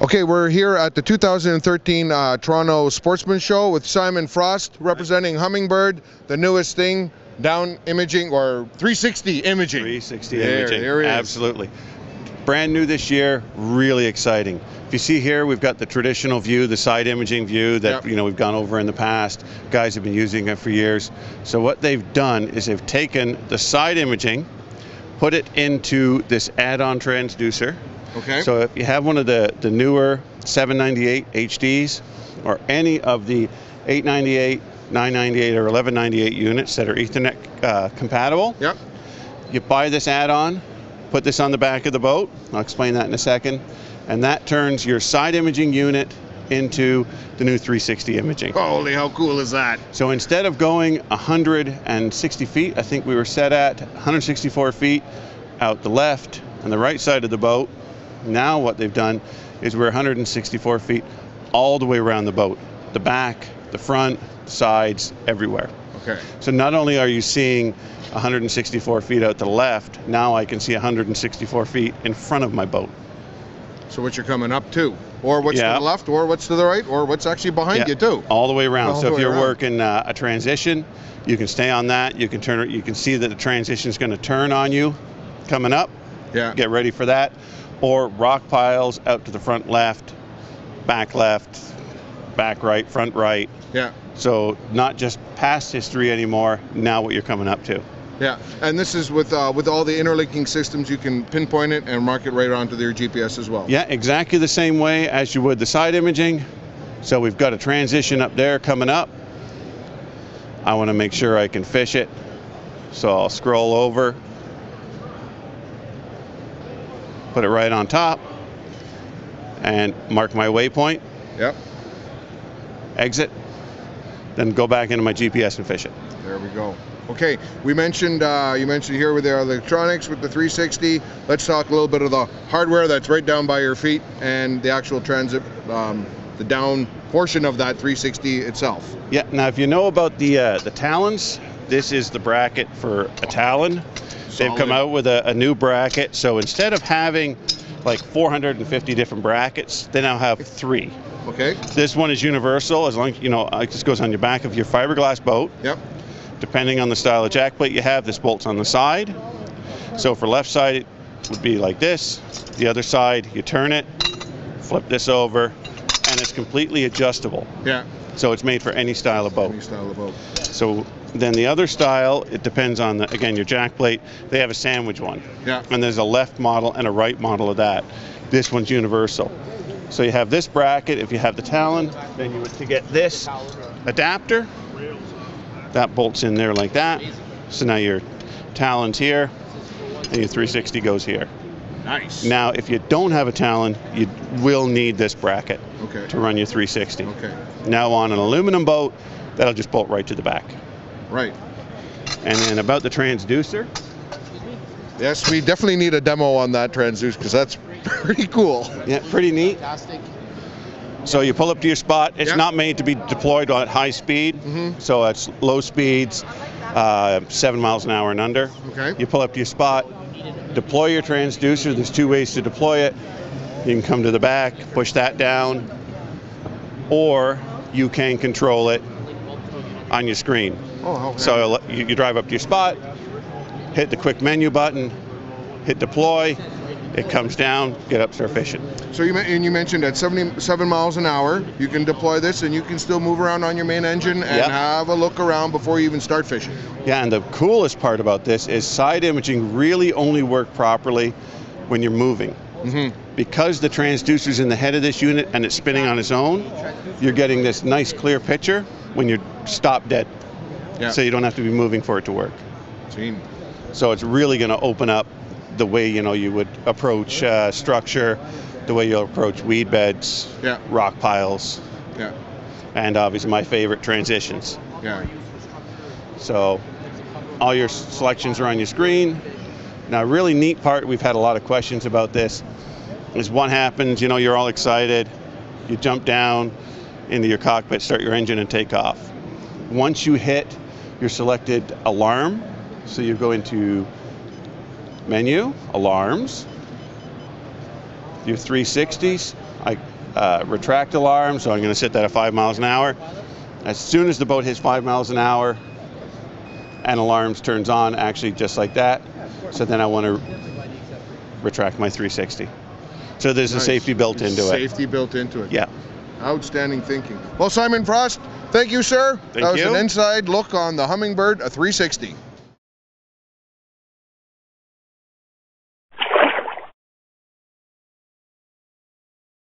Okay, we're here at the 2013 Toronto Sportsman Show with Simon Frost representing Humminbird, the newest thing, down imaging or 360 imaging. 360 imaging, There it is. Absolutely. Brand new this year, really exciting. If you see here, we've got the traditional view, the side imaging view that we've gone over in the past. Guys have been using it for years. So what they've done is they've taken the side imaging, put it into this add-on transducer. Okay. So if you have one of the newer 798 HDs or any of the 898, 998, or 1198 units that are Ethernet compatible, you buy this add-on, put this on the back of the boat. I'll explain that in a second. And that turns your side imaging unit into the new 360 imaging. Holy, how cool is that? So instead of going 160 feet, I think we were set at 164 feet out the left and the right side of the boat. Now what they've done is we're 164 feet all the way around the boat. The back, the front, sides, everywhere. Okay. So not only are you seeing 164 feet out to the left, now I can see 164 feet in front of my boat. So what you're coming up to, or what's to the left, or what's to the right, or what's actually behind you too. All the way around. All so the if way you're around. working a transition, you can stay on that. You can turn it. You can see that the transition is going to turn on you coming up. Yeah. Get ready for that. Or rock piles out to the front left, back right, front right. Yeah. So not just past history anymore, now what you're coming up to. Yeah, and this is with all the interlinking systems, you can pinpoint it and mark it right onto their GPS as well. Yeah, exactly the same way as you would the side imaging. So we've got a transition up there coming up. I want to make sure I can fish it. So I'll scroll over, put it right on top, and mark my waypoint. Yep. Exit, then go back into my GPS and fish it. There we go. Okay, we mentioned you mentioned here with the electronics with the 360. Let's talk a little bit of the hardware that's right down by your feet and the actual transit, the down portion of that 360 itself. Yeah. Now, if you know about the talons, this is the bracket for a talon. They've come out with a new bracket. So instead of having like 450 different brackets, they now have 3. Okay. This one is universal, as long as it just goes on your back of your fiberglass boat. Yep. Depending on the style of jack plate you have, this bolts on the side. So for left side, it would be like this. The other side, you turn it, flip this over, and it's completely adjustable. Yeah. So it's made for any style of boat. Any style of boat. So then the other style, it depends on, again, your jack plate. They have a sandwich one. Yeah. And there's a left model and a right model of that. This one's universal. So you have this bracket. If you have the talon, then you would to get this adapter. That bolts in there like that. So now your talon's here, and your 360 goes here. Nice. Now, if you don't have a talon, you will need this bracket to run your 360. Okay. Now on an aluminum boat, that'll just bolt right to the back. Right. And then about the transducer. Yes, we definitely need a demo on that transducer because that's pretty cool. Yeah, pretty neat. So you pull up to your spot. It's not made to be deployed at high speed, so it's low speeds, 7 miles an hour and under. Okay. You pull up to your spot, deploy your transducer. There's 2 ways to deploy it. You can come to the back, push that down, or you can control it on your screen. Oh, okay. So you drive up to your spot, hit the quick menu button, hit deploy. It comes down, get up, start fishing. So you mentioned at 77 miles an hour, you can deploy this and you can still move around on your main engine and have a look around before you even start fishing. Yeah, and the coolest part about this is side imaging really only work properly when you're moving. Because the transducer's in the head of this unit and it's spinning on its own, you're getting this nice clear picture when you're stopped dead. Yeah. So you don't have to be moving for it to work. Team. So it's really going to open up the way you would approach structure, the way you'll approach weed beds, rock piles, and obviously my favorite, transitions. Yeah. So all your selections are on your screen. Now, a really neat part, we've had a lot of questions about this, is what happens, you're all excited, you jump down into your cockpit, start your engine and take off. Once you hit your selected alarm, so you go into menu, alarms, your 360s, I retract alarm, so I'm going to set that at 5 miles an hour. As soon as the boat hits 5 miles an hour, and alarms turns on, actually just like that. So then I want to retract my 360. So there's a safety built into it. Safety built into it. Yeah. Outstanding thinking. Well, Simon Frost, thank you, sir. Thank that was you. an inside look on the Humminbird, a 360.